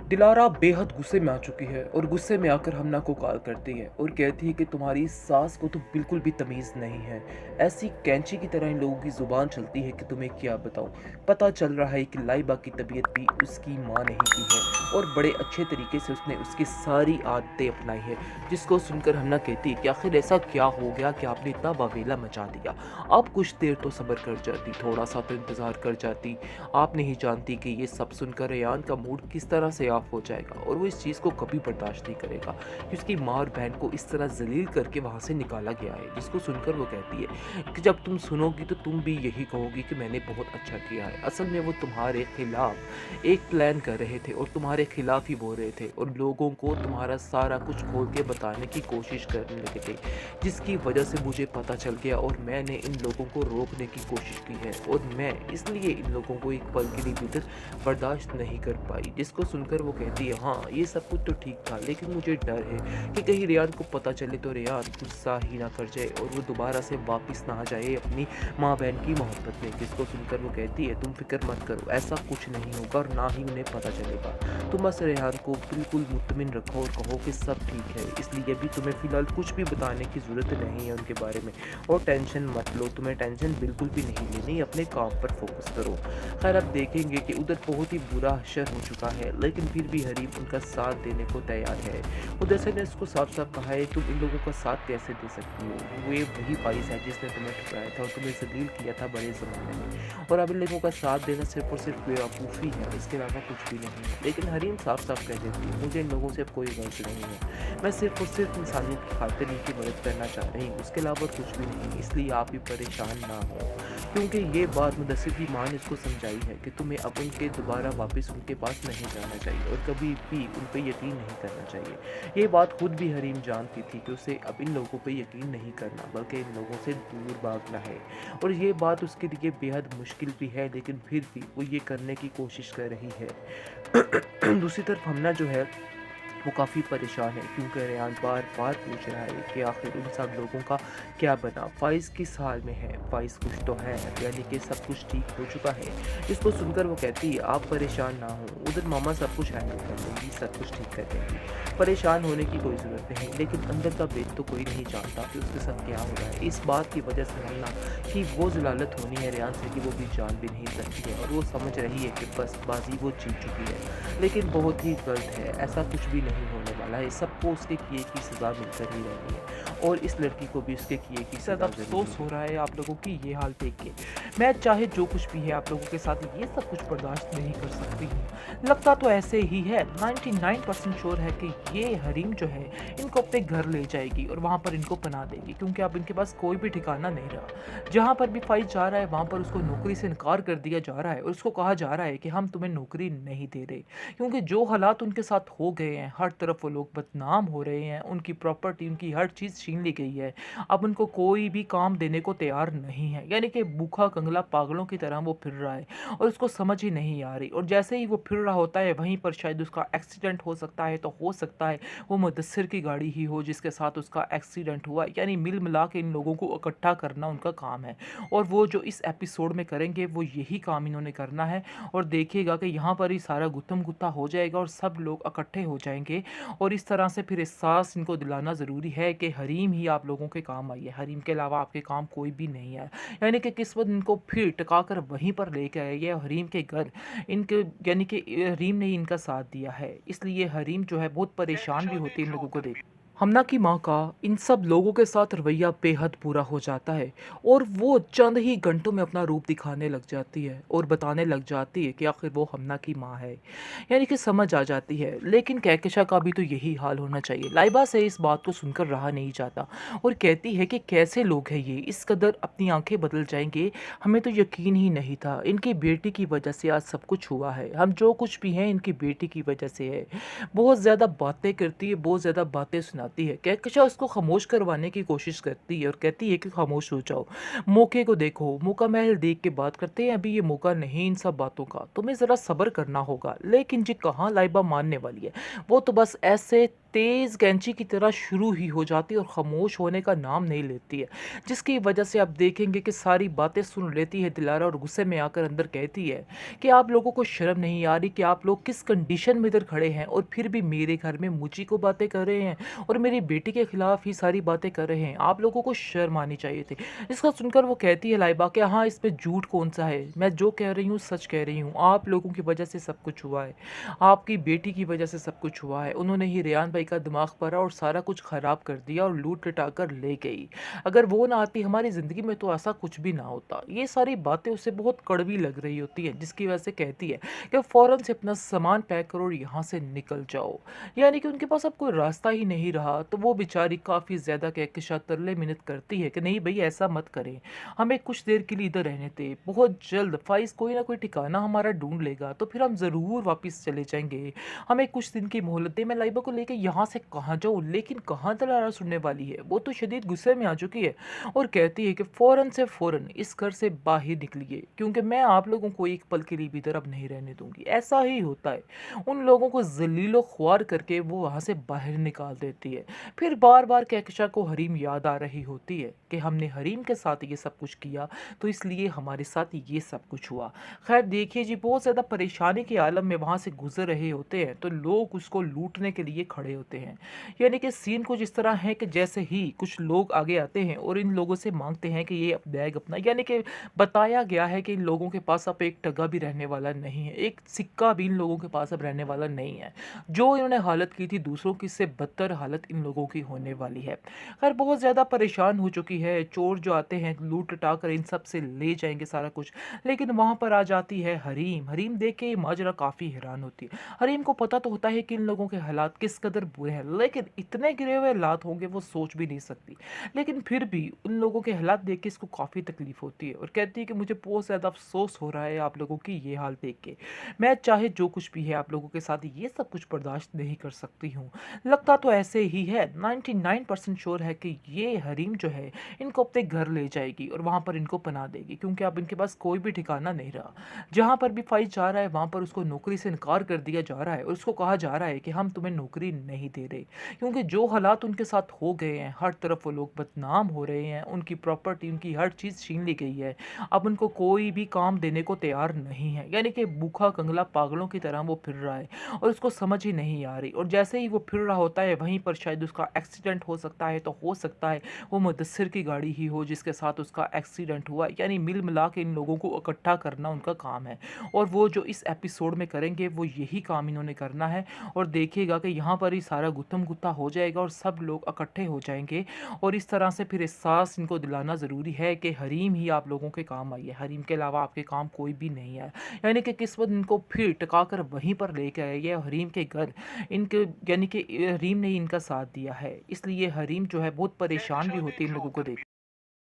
दिलारा बेहद गुस्से में आ चुकी है और गुस्से में आकर हमना को कॉल करती है और कहती है कि तुम्हारी सास को तो बिल्कुल भी तमीज़ नहीं है। ऐसी कैंची की तरह इन लोगों की ज़ुबान चलती है कि तुम्हें क्या बताऊं। पता चल रहा है कि लाइबा की तबीयत भी उसकी माँ ने ही की है और बड़े अच्छे तरीके से उसने उसकी सारी आदतें अपनाई है, जिसको सुनकर हमना कहती है कि आखिर ऐसा क्या हो गया कि आपने इतना वावेला मचा दिया। आप कुछ देर तो सब्र कर जाती, थोड़ा सा तो इंतज़ार कर जाती। आप नहीं जानती कि ये सब सुनकर रेयान का मूड किस तरह से ऑफ हो जाएगा और वो इस चीज़ को कभी बर्दाश्त नहीं करेगा कि उसकी माँ और बहन को इस तरह जलील करके वहाँ से निकाला गया है। जिसको सुनकर वो कहती है कि जब तुम सुनोगी तो तुम भी यही कहोगी कि मैंने बहुत अच्छा किया है। असल में वो तुम्हारे खिलाफ एक प्लान कर रहे थे और तुम्हारे खिलाफ ही बोल रहे थे और लोगों को तुम्हारा सारा कुछ खोल के बताने की कोशिश करने लगे थे, जिसकी वजह से मुझे पता चल गया और मैंने इन लोगों को रोकने की कोशिश की है और मैं इसलिए इन लोगों को एक पल के लिए भी बर्दाश्त नहीं कर पाई। जिसको सुनकर वो कहती है हाँ ये सब कुछ तो ठीक था, लेकिन मुझे डर है कि कहीं रेयान को पता चले तो रेयान गुस्सा ही ना कर जाए और वो दोबारा से वापस ना आ जाए अपनी माँ बहन की मोहब्बत में। जिसको सुनकर वो कहती है तुम फिक्र मत करो, ऐसा कुछ नहीं होगा और ना ही उन्हें पता चलेगा। तुम बस रेहान को बिल्कुल मुतमिन रखो और कहो कि सब ठीक है, इसलिए भी तुम्हें फ़िलहाल कुछ भी बताने की ज़रूरत नहीं है उनके बारे में। और टेंशन मत लो, तुम्हें टेंशन बिल्कुल भी नहीं लेनी, अपने काम पर फोकस करो। खैर अब देखेंगे कि उधर बहुत ही बुरा हशर हो चुका है, लेकिन फिर भी हरीम उनका साथ देने को तैयार है। उधर से ने उसको साफ साफ कहा है तुम इन लोगों का साथ कैसे दे सकती हो, वे वही फाइज है जिसने तुम्हें ठुकराया था और तुम्हें जलील किया था बड़े ज़माने में, और अब इन लोगों का साथ देना सिर्फ और सिर्फ बेवकूफ़ी है, इसके अलावा कुछ भी नहीं है। लेकिन हरीम साफ साफ कह देती है मुझे इन लोगों से अब कोई गलती नहीं है, मैं सिर्फ और सिर्फ इंसानियत की खातिर इनकी मदद करना चाह रही हूँ, उसके अलावा कुछ भी नहीं, इसलिए आप भी परेशान ना हो। क्योंकि ये बात मुदस्सिर की माँ ने उसको समझाई है कि तुम्हें अब उनके दोबारा वापस उनके पास नहीं जाना चाहिए और कभी भी उन पर यकीन नहीं करना चाहिए। ये बात खुद भी हरीम जानती थी कि उसे अब इन लोगों पर यकीन नहीं करना बल्कि इन लोगों से दूर भागना है, और ये बात उसके लिए बेहद मुश्किल भी है, लेकिन फिर भी वो ये करने की कोशिश कर रही है। दूसरी तरफ हमना जो है वो काफ़ी परेशान है क्योंकि रेहान बार बार पूछ रहा है कि आखिर उन सब लोगों का क्या बना, फ़ाइज़ किस हाल में है, फ़ाइज़ कुछ तो है, यानी कि सब कुछ ठीक हो चुका है। इसको सुनकर वो कहती है आप परेशान ना हो, उधर मामा सब कुछ हैंडल कर देंगी, सब कुछ ठीक कर देंगी, परेशान होने की कोई ज़रूरत नहीं। लेकिन अंदर का भेद तो कोई नहीं जानता कि उसके साथ क्या हो रहा है। इस बात की वजह से मानना कि वो ज़लालत होनी है रेहान से कि वो भी जान भी नहीं सकती है और वो समझ रही है कि बस बाजी वो जीत चुकी है, लेकिन बहुत ही गलत है, ऐसा कुछ भी नहीं होने वाला है। सबको उसके किए की सज़ा मिलकर ही रहनी है और इस लड़की को भी उसके किए की सज़ा अफसोस हो रहा है आप लोगों की ये हाल देख के। मैं चाहे जो कुछ भी है आप लोगों के साथ ये सब कुछ बर्दाश्त नहीं कर सकती हूँ। लगता तो ऐसे ही है, 99% श्योर है कि ये हरीम जो है इनको अपने घर ले जाएगी और वहाँ पर इनको पना देगी, क्योंकि अब इनके पास कोई भी ठिकाना नहीं रहा। जहाँ पर भी फाइज जा रहा है वहाँ पर उसको नौकरी से इनकार कर दिया जा रहा है और उसको कहा जा रहा है कि हम तुम्हें नौकरी नहीं दे रहे, क्योंकि जो हालात उनके साथ हो गए हैं, हर तरफ वो लोग बदनाम हो रहे हैं, उनकी प्रॉपर्टी उनकी हर चीज़ छीन ली गई है। अब उनको कोई भी काम देने को तैयार नहीं है, यानी कि भूखा कंगला पागलों की तरह वो फिर रहा है और उसको समझ ही नहीं आ रही। और जैसे ही वो फिर रहा होता है वहीं पर शायद उसका एक्सीडेंट हो सकता है, तो हो सकता है वो मुदस्सिर की गाड़ी ही हो जिसके साथ उसका एक्सीडेंट हुआ। यानी मिल मिला के इन लोगों को इकट्ठा करना उनका काम है और वो जो इस एपिसोड में करेंगे वो यही काम इन्होंने करना है। और देखिएगा कि यहाँ पर ही सारा गुत्थम गुत्था हो जाएगा और सब लोग इकट्ठे हो जाएंगे और इस तरह से फिर एहसास इनको दिलाना ज़रूरी है कि हरीम ही आप लोगों के काम आई है, हरीम के अलावा आपके काम कोई भी नहीं है। यानी कि किस्मत इनको फिर टिका कर वहीं पर लेके आई है, हरीम के घर इनके, यानी कि हरीम ने ही इनका साथ दिया है, इसलिए हरीम जो है बहुत परेशान भी होती है इन लोगों को देख। हमना की माँ का इन सब लोगों के साथ रवैया बेहद बुरा हो जाता है और वो चंद ही घंटों में अपना रूप दिखाने लग जाती है और बताने लग जाती है कि आखिर वो हमना की माँ है, यानी कि समझ आ जाती है। लेकिन कहकशा का भी तो यही हाल होना चाहिए। लाइबा से इस बात को सुनकर रहा नहीं जाता और कहती है कि कैसे लोग हैं ये, इस कदर अपनी आंखें बदल जाएंगे, हमें तो यकीन ही नहीं था। इनकी बेटी की वजह से आज सब कुछ हुआ है, हम जो कुछ भी हैं इनकी बेटी की वजह से है। बहुत ज़्यादा बातें करती है, बहुत ज़्यादा बातें सुनाती है। कहकशा उसको खामोश करवाने की कोशिश करती है और कहती है कि खामोश हो जाओ, मौके को देखो, मौका महल देख के बात करते हैं, अभी ये मौका नहीं इन सब बातों का, तुम्हें ज़रा सब्र करना होगा। लेकिन जी कहाँ लाइबा मानने वाली है, वो तो बस ऐसे तेज़ कैंची की तरह शुरू ही हो जाती है और ख़ामोश होने का नाम नहीं लेती है। जिसकी वजह से आप देखेंगे कि सारी बातें सुन लेती है दिलारा और गुस्से में आकर अंदर कहती है कि आप लोगों को शर्म नहीं आ रही कि आप लोग किस कंडीशन में इधर खड़े हैं और फिर भी मेरे घर में मुझी को बातें कर रहे हैं और मेरी बेटी के खिलाफ ही सारी बातें कर रहे हैं। आप लोगों को शर्म आनी चाहिए थी। इसका सुनकर वो कहती है लाइबा कि हाँ, इसमें झूठ कौन सा है, मैं जो कह रही हूँ सच कह रही हूँ। आप लोगों की वजह से सब कुछ हुआ है, आपकी बेटी की वजह से सब कुछ हुआ है। उन्होंने ही रेयान भाई का दिमाग परा और सारा कुछ खराब कर दिया और लूट लटा कर ले गई। अगर वो ना आती हमारी ज़िंदगी में तो ऐसा कुछ भी ना होता। ये सारी बातें उसे बहुत कड़वी लग रही होती हैं, जिसकी वजह से कहती है कि फ़ौरन से अपना सामान पैक करो और यहाँ से निकल जाओ। यानी कि उनके पास अब कोई रास्ता ही नहीं रहा, तो वो बेचारी काफ़ी ज़्यादा कहकशा तरले मिन्नत करती है कि नहीं भई ऐसा मत करें, हमें कुछ देर के लिए इधर रहने दें, बहुत जल्द फ़ाइज़ कोई ना कोई ठिकाना हमारा ढूँढ लेगा, तो फिर हम ज़रूर वापस चले जाएँगे। हमें कुछ दिन की मोहलत दें, मैं लाइबा को लेके यहाँ से कहाँ जाऊँ? लेकिन कहाँ दलारा सुनने वाली है, वो तो शदीद गुस्से में आ चुकी है और कहती है कि फ़ौरन से फ़ौरन इस घर से बाहर निकलिए, क्योंकि मैं आप लोगों को एक पल के लिए भी इधर अब नहीं रहने दूँगी। ऐसा ही होता है, उन लोगों को ज़लील-ओ-ख्वार करके वो वहाँ से बाहर निकाल देती है। फिर बार-बार कहकशा को हरीम याद आ रही होती है कि हमने हरीम के साथ ये सब कुछ किया, तो इसलिए हमारे साथ ये सब कुछ हुआ। ख़ैर देखिए जी, बहुत ज़्यादा परेशानी के आलम में वहाँ से गुज़र रहे होते हैं, तो लोग उसको लूटने के लिए खड़े होते हैं। यानी कि सीन कुछ इस तरह है कि जैसे ही कुछ लोग आगे आते हैं और इन लोगों से माँगते हैं कि ये बैग अपना, यानी कि बताया गया है कि इन लोगों के पास अब एक टका भी रहने वाला नहीं है, एक सिक्का भी इन लोगों के पास अब रहने वाला नहीं है। जो इन्होंने हालत की थी दूसरों की, इससे बदतर हालत इन लोगों की होने वाली है। खैर बहुत ज़्यादा परेशान हो चुकी है, चोर जो आते हैं लूट-लटा कर इन सब से ले जाएँगे सारा कुछ। लेकिन वहाँ पर आ जाती है हरीम, हरीम देख के ये माजरा काफ़ी हैरान होती है। हरीम को पता तो होता है कि इन लोगों के हालात किस कदर बुरे हैं, लेकिन इतने गिरे हुए हालात होंगे वो सोच भी नहीं सकती। लेकिन फिर भी उन लोगों के हालात देख के इसको काफ़ी तकलीफ़ होती है और कहती है कि मुझे बहुत ज़्यादा अफ़सोस हो रहा है आप लोगों की ये हाल देख के। मैं चाहे जो कुछ भी है आप लोगों के साथ ये सब कुछ बर्दाश्त नहीं कर सकती हूँ। लगता तो ऐसे ही है, 99% श्योर है कि ये हरीम जो है इनको अपने घर ले जाएगी और वहाँ पर इनको पनाह देगी, क्योंकि अब इनके पास कोई भी ठिकाना नहीं रहा। जहाँ पर भी फ़ाइज़ जा रहा है वहाँ पर उसको नौकरी से इनकार कर दिया जा रहा है और उसको कहा जा रहा है कि हम तुम्हें नौकरी नहीं दे रहे। क्योंकि जो हालात उनके साथ हो गए हैं, हर तरफ वो लोग बदनाम हो रहे हैं, उनकी प्रॉपर्टी, उनकी हर चीज़ छीन ली गई है। अब उनको कोई भी काम देने को तैयार नहीं है, यानी कि भूखा कंगला पागलों की तरह वो फिर रहा है और उसको समझ ही नहीं आ रही। और जैसे ही वो फिर रहा होता है वहीं पर शायद उसका एक्सीडेंट हो सकता है, तो हो सकता है वो मुदस्सिर की गाड़ी ही हो जिसके साथ उसका एक्सीडेंट हुआ। यानी मिल मिला के इन लोगों को इकट्ठा करना उनका काम है और वो जो इस एपिसोड में करेंगे वो यही काम इन्होंने करना है। और देखिएगा कि यहाँ पर ही सारा गुत्थम-गुत्था हो जाएगा और सब लोग इकट्ठे हो जाएँगे और इस तरह से फिर एहसास इनको दिलाना ज़रूरी है कि हरीम ही आप लोगों के काम आई है, हरीम के अलावा आपके काम कोई भी नहीं आया। यानी कि किस्मत इनको फिर टिका कर वहीं पर लेके आई है, हरीम के घर इनके, यानी कि हरीम ने ही इनका साथ दिया है। इसलिए हरीम जो है बहुत परेशान भी होती है इन लोगों को देख